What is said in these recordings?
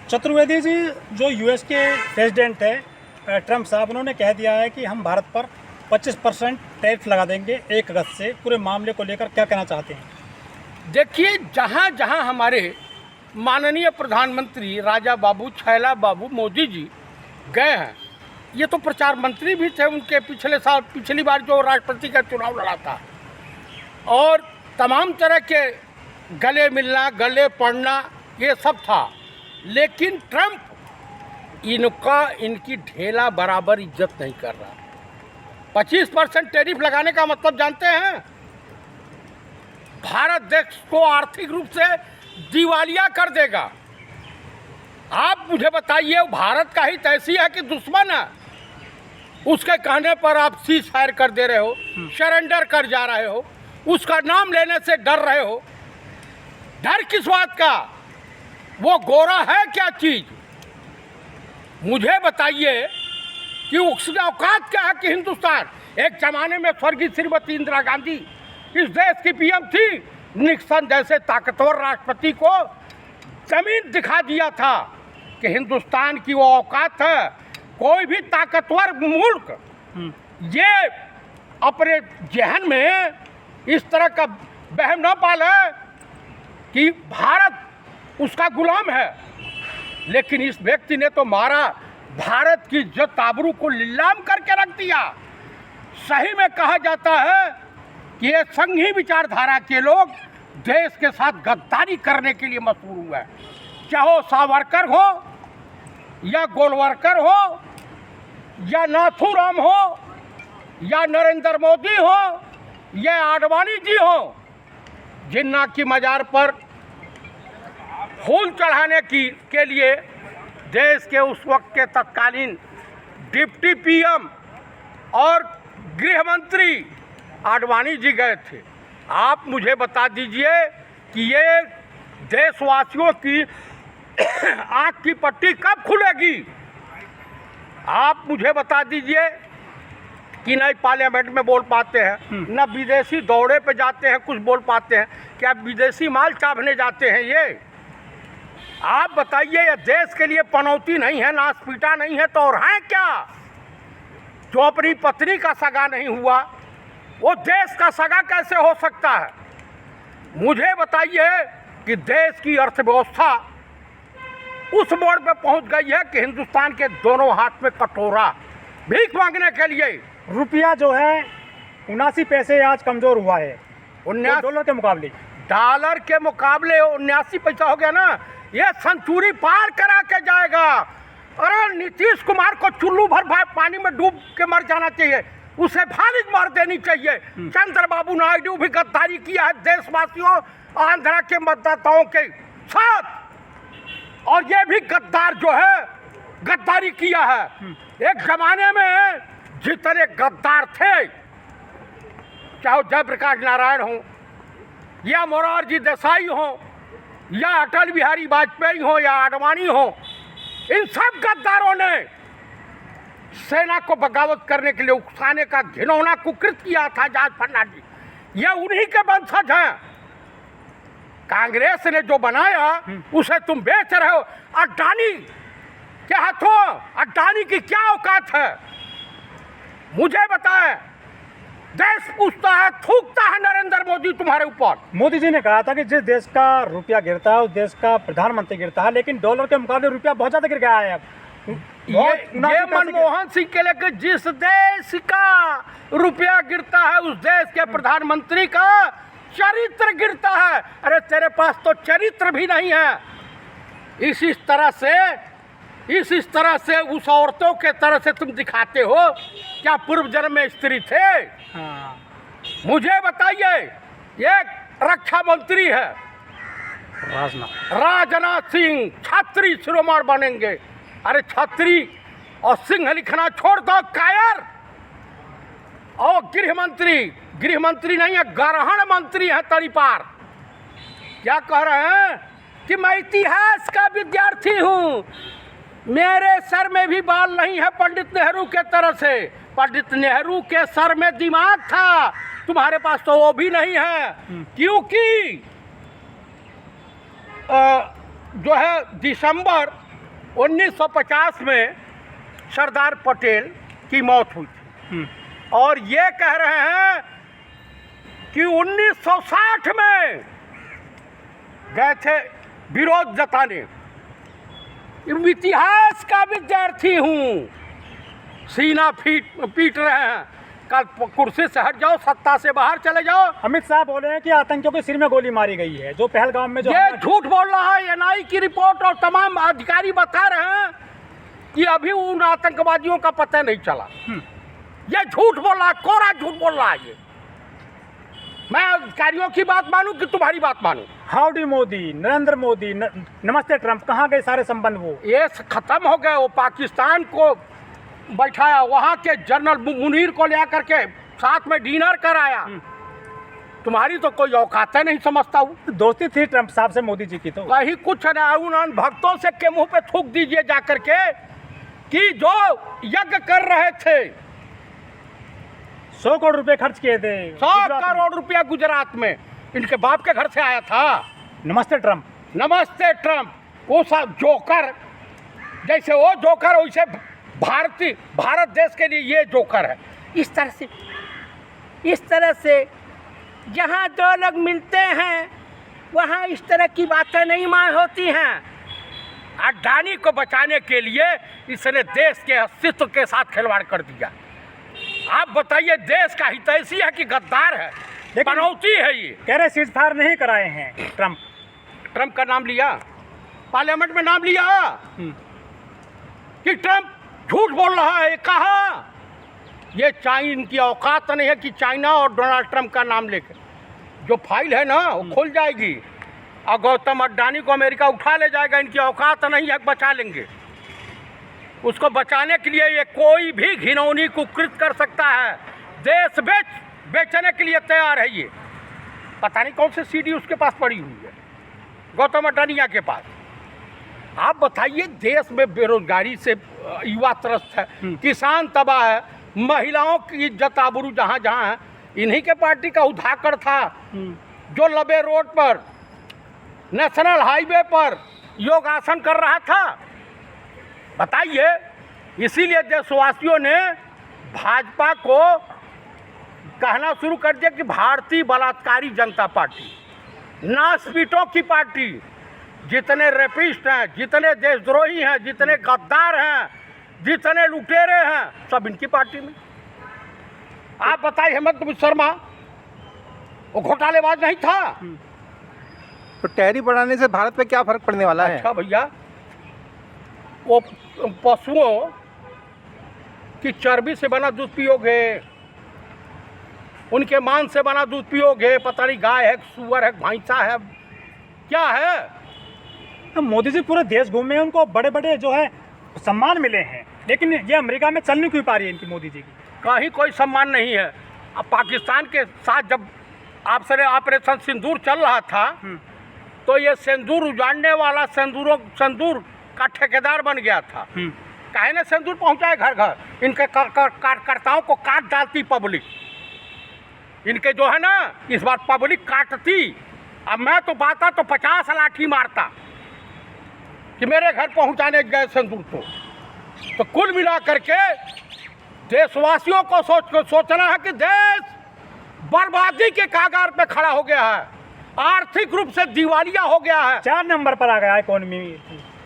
चतुर्वेदी जी, जो यूएस के प्रेसिडेंट है ट्रम्प साहब, उन्होंने कह दिया है कि हम भारत पर 25% टैक्स लगा देंगे 1 अगस्त से। पूरे मामले को लेकर क्या कहना चाहते हैं? देखिए, जहाँ जहाँ हमारे माननीय प्रधानमंत्री राजा बाबू छैला बाबू मोदी जी गए हैं, ये तो प्रचार मंत्री भी थे उनके पिछली बार जो राष्ट्रपति का चुनाव लड़ा था, और तमाम तरह के गले मिलना गले पड़ना ये सब था। लेकिन ट्रम्प इनकी ढेला बराबर इज्जत नहीं कर रहा। 25% टैरिफ लगाने का मतलब जानते हैं? भारत देश को आर्थिक रूप से दिवालिया कर देगा। आप मुझे बताइए, भारत का ही तैसी है कि दुश्मन है? उसके कहने पर आप सीज फायर कर दे रहे हो, सरेंडर कर जा रहे हो, उसका नाम लेने से डर रहे हो। डर किस बात का? वो गोरा है क्या चीज? मुझे बताइए कि उसकी औकात क्या है कि हिंदुस्तान, एक जमाने में स्वर्गीय श्रीमती इंदिरा गांधी इस देश की पीएम थी, निक्सन जैसे ताकतवर राष्ट्रपति को जमीन दिखा दिया था कि हिंदुस्तान की वो औकात है। कोई भी ताकतवर मुल्क ये अपने जहन में इस तरह का वहम न पाले कि भारत उसका गुलाम है। लेकिन इस व्यक्ति ने तो मारा, भारत की इज्जत आबरू को नीलाम करके रख दिया। सही में कहा जाता है कि ये संघी विचारधारा के लोग देश के साथ गद्दारी करने के लिए मशहूर हुए हैं। चाहे सावरकर हो या गोलवरकर हो या नाथूराम हो या नरेंद्र मोदी हो या आडवाणी जी हो, जिन्ना की मजार पर फूल चढ़ाने के लिए देश के उस वक्त के तत्कालीन डिप्टी पीएम और गृह मंत्री आडवाणी जी गए थे। आप मुझे बता दीजिए कि ये देशवासियों की आँख की पट्टी कब खुलेगी? आप मुझे बता दीजिए कि नहीं पार्लियामेंट में बोल पाते हैं, न विदेशी दौरे पे जाते हैं कुछ बोल पाते हैं। क्या विदेशी माल चाभने जाते हैं ये? आप बताइए, ये देश के लिए पनौती नहीं है, नासपीटा नहीं है, तो और है क्या? जो अपनी पत्नी का सगा नहीं हुआ वो देश का सगा कैसे हो सकता है? मुझे बताइए कि देश की अर्थव्यवस्था उस मोड़ पे पहुंच गई है कि हिंदुस्तान के दोनों हाथ में कटोरा, भीख मांगने के लिए। रुपया जो है 79 पैसे आज कमज़ोर हुआ है डॉलर के मुकाबले। डॉलर के मुकाबले 79 पैसा हो गया ना, ये सेंचुरी पार करा के जाएगा। अरे नीतीश कुमार को चुल्लू भर पानी में डूब के मर जाना चाहिए, उसे फालिज मार देनी चाहिए। चंद्रबाबू नायडू भी गद्दारी किया है देशवासियों, आंध्रा के मतदाताओं के साथ, और ये भी गद्दार जो है गद्दारी किया है। एक जमाने में जितने गद्दार थे, चाहे जयप्रकाश नारायण हो या मोरारजी देसाई हो या अटल बिहारी वाजपेयी हो या आडवाणी हो, इन सब गद्दारों ने सेना को बगावत करने के लिए उकसाने का घिनौना कुकृत किया था जॉर्ज फर्नांडिस। ये उन्हीं के वंशज हैं। कांग्रेस ने जो बनाया उसे तुम बेच रहे हो अडानी के हाथों। अडानी की क्या औकात है मुझे बताएं? देश पूछता है, थूकता है नरेंद्र मोदी तुम्हारे ऊपर। मोदी जी ने कहा था कि जिस देश का रुपया गिरता है उस देश का प्रधानमंत्री गिरता है, लेकिन डॉलर के मुकाबले रुपया बहुत ज़्यादा गिर गया है अब। ये मनमोहन सिंह के लेकर जिस देश का रुपया गिरता है उस देश के प्रधानमंत्री का चरित्र गिरता है। अरे तेरे पास तो चरित्र भी नहीं है। इस तरह से उस औरतों के तरह से तुम दिखाते हो। क्या पूर्व जन्म में स्त्री थे? हाँ। मुझे बताइए, एक रक्षा मंत्री है राजनाथ सिंह, छात्री शिरोमणि बनेंगे। अरे छात्री और सिंह लिखना छोड़ दो, कायर। और गृह मंत्री नहीं है, ग्रहण मंत्री है तड़ीपार। क्या कह रहे हैं कि मैं इतिहास का विद्यार्थी हूँ, मेरे सर में भी बाल नहीं है पंडित नेहरू के तरह से। पंडित नेहरू के सर में दिमाग था, तुम्हारे पास तो वो भी नहीं है। क्योंकि जो है दिसंबर 1950 में सरदार पटेल की मौत हुई थी और ये कह रहे हैं कि 1960 में गए थे विरोध जताने। इतिहास का विद्यार्थी हूँ, सीना पीट रहे हैं। कल कुर्सी से हट जाओ, सत्ता से बाहर चले जाओ। अमित शाह बोले हैं कि आतंकियों के सिर में गोली मारी गई है, जो पहलगाम में जो ये झूठ बोल रहा है। एनआई की रिपोर्ट और तमाम अधिकारी बता रहे हैं कि अभी उन आतंकवादियों का पता नहीं चला। ये झूठ बोल रहा है, कोरा झूठ बोल रहा है। ये मैं अधिकारियों की बात मानूं कि तुम्हारी बात मानूं? हाउडी मोदी, नरेंद्र मोदी, नमस्ते ट्रंप, कहाँ गए सारे संबंध? वो ये खत्म हो गए। वो पाकिस्तान को बैठाया, वहाँ के जनरल मुनीर को ले करके साथ में डिनर कराया। तुम्हारी तो कोई औकात नहीं समझता हूँ। दोस्ती थी ट्रंप साहब से मोदी जी की तो कहीं कुछ नहीं। उन भक्तों से के मुंह पे थूक दीजिए जा करके कि जो यज्ञ कर रहे थे, 100 करोड़ रुपए खर्च किए थे। 100 करोड़ रुपया गुजरात में इनके बाप के घर से आया था। नमस्ते ट्रंप, नमस्ते ट्रंप। वो सब जोकर, जैसे वो जोकर वैसे भारत देश के लिए ये जोकर है। इस तरह से जहाँ दो लोग मिलते हैं वहाँ इस तरह की बातें नहीं होती हैं। अडानी को बचाने के लिए इसने देश के अस्तित्व के साथ खिलवाड़ कर दिया। आप बताइए, देश का हित ऐसी है कि गद्दार है, बनौती है ये। कह रहे सीज फायर नहीं कराए हैं ट्रंप। ट्रंप का नाम लिया, पार्लियामेंट में नाम लिया कि ट्रंप झूठ बोल रहा है। कहा ये इनकी औकात नहीं है कि चाइना और डोनाल्ड ट्रंप का नाम लेकर जो फाइल है ना वो खुल जाएगी और गौतम अडानी को अमेरिका उठा ले जाएगा। इनकी औकात नहीं है, बचा लेंगे। उसको बचाने के लिए ये कोई भी घिनौनी कुकृत कर सकता है। देश बेचने के लिए तैयार है ये। पता नहीं कौन सी सीडी उसके पास पड़ी हुई है, गौतम अडानिया के पास। आप बताइए, देश में बेरोजगारी से युवा त्रस्त है, किसान तबाह है, महिलाओं की इज्जत आबरू जहाँ जहाँ है। इन्हीं के पार्टी का उधाकर था जो लबे रोड पर नेशनल हाईवे पर योगासन कर रहा था। बताइए, इसीलिए देशवासियों ने भाजपा को कहना शुरू कर दिया कि भारतीय बलात्कारी जनता पार्टी, नासपीटों की पार्टी। जितने रेपिस्ट हैं, जितने देशद्रोही हैं, जितने गद्दार हैं, जितने लुटेरे हैं, सब इनकी पार्टी में। आप बताइए, हेमंत बिस्वा शर्मा वो घोटालेबाज नहीं था? तो टैरिफ बढ़ाने से भारत पे क्या फर्क पड़ने वाला है? अच्छा भैया, वो पशुओं की चर्बी से बना दूध पियोगे, उनके मांस से बना दूध पियोगे। पता नहीं गाय है, सुअर है, भैंसा है, क्या है? तो मोदी जी पूरे देश घूमे, उनको बड़े बड़े जो है सम्मान मिले हैं, लेकिन ये अमेरिका में चल नहीं क्यों पा रही है इनकी मोदी जी की? कहीं कोई सम्मान नहीं है। अब पाकिस्तान के साथ जब ऑपरेशन सिंदूर चल रहा था तो ये सिंदूर उजाड़ने वाला सिंदूर का ठेकेदार बन गया था। काहे ना सिंदूर पहुंचाए घर घर। इनके कार्यकर्ताओं को काट डालती पब्लिक। इनके जो है ना, इस बार पब्लिक काटती। अब मैं तो बाता तो 50 लाठी मारता कि मेरे घर पहुंचाने गए सिंदूर। तो कुल मिला करके देशवासियों को सोचना है कि देश बर्बादी के कागार पे खड़ा हो गया है, आर्थिक रूप से दिवालिया हो गया है। 4 नंबर पर आ गया इकोनॉमी,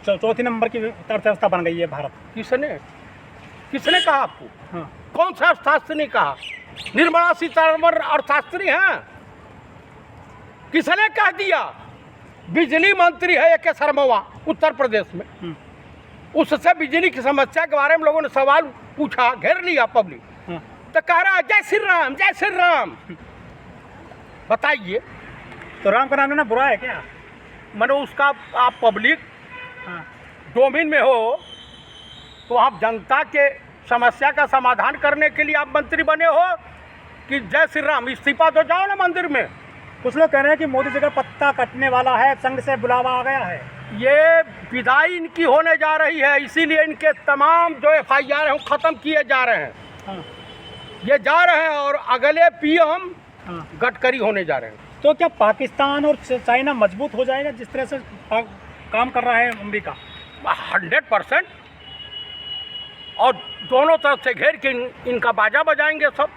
चौथी नंबर की अर्थव्यवस्था बन गई है भारत। किसने कहा आपको? हाँ। कौन सा अर्थशास्त्री ने कहा? निर्मला सीतारमण अर्थशास्त्री हैं? किसने कह दिया? बिजली मंत्री है एक शर्मा उत्तर प्रदेश में। उससे बिजली की समस्या के बारे में लोगों ने सवाल पूछा, घेर लिया पब्लिक। तो कह रहा है जय श्री राम, जय श्री राम। बताइए, तो राम का नाम लेना बुरा है क्या? मैंने उसका आप पब्लिक डोमेन में हो तो आप जनता के समस्या का समाधान करने के लिए आप मंत्री बने हो कि जय श्री राम? इस्तीफा तो जाओ ना मंदिर में। कुछ लोग कह रहे हैं कि मोदी जी का पत्ता कटने वाला है, संघ से बुलावा आ गया है। ये विदाई इनकी होने जा रही है, इसीलिए इनके तमाम जो FIR हैं वो ख़त्म किए जा रहे हैं। ये जा रहे हैं और अगले PM गडकरी होने जा रहे हैं। तो क्या पाकिस्तान और चाइना मजबूत हो जाएगा जिस तरह से काम कर रहा है अमेरिका? 100%। और दोनों तरफ से घेर के इनका बाजा बजाएंगे सब।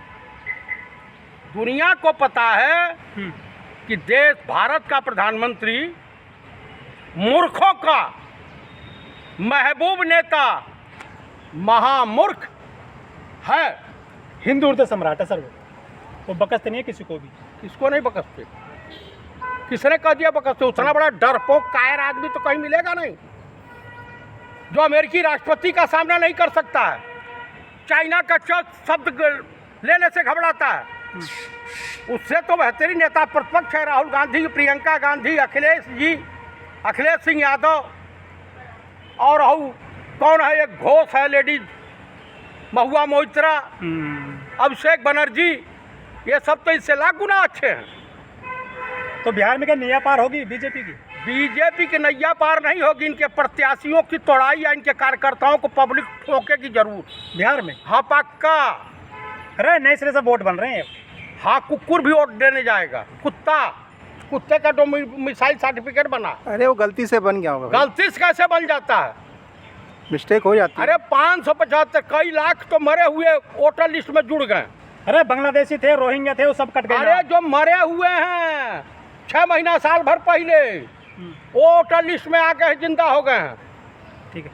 दुनिया को पता है कि देश भारत का प्रधानमंत्री मूर्खों का महबूब नेता, महामूर्ख है। हिंदू उर्दू सम्राट है सर वो बकसते नहीं है किसी को भी। किसको नहीं बकसते? किसने कह दिया बकसते? उतना बड़ा डरपोक कायर आदमी तो कहीं मिलेगा नहीं, जो अमेरिकी राष्ट्रपति का सामना नहीं कर सकता है, चाइना का शब्द लेने से घबराता है। उससे तो बेहतरीन नेता प्रतिपक्ष है राहुल गांधी, प्रियंका गांधी, अखिलेश सिंह यादव, और कौन है, एक घोष है लेडीज, महुआ मोइत्रा, अभिषेक बनर्जी, ये सब तो इससे लाख गुना अच्छे हैं। तो बिहार में क्या नैया पार होगी बीजेपी की? बीजेपी की नैया पार नहीं होगी। इनके प्रत्याशियों की तोड़ाई या इनके कार्यकर्ताओं को पब्लिक ठोकेगी जरूर बिहार में। हाँ पक्का। अरे नए सिरे से वोट बन रहे हैं। हाँ, कुकुर भी वोट देने जाएगा। कुत्ते का तो मिसाइल सर्टिफिकेट बना। अरे वो गलती से बन गया होगा। गलती से कैसे बन जाता है? मिस्टेक हो जाती है। अरे 575 कई लाख तो मरे हुए वोटर लिस्ट में जुड़ गए। अरे बांग्लादेशी थे, रोहिंग्या थे, वो सब कट गए। अरे जो मरे हुए हैं 6 महीना साल भर पहले, वो वोटर लिस्ट में आके जिंदा हो गए हैं। ठीक है।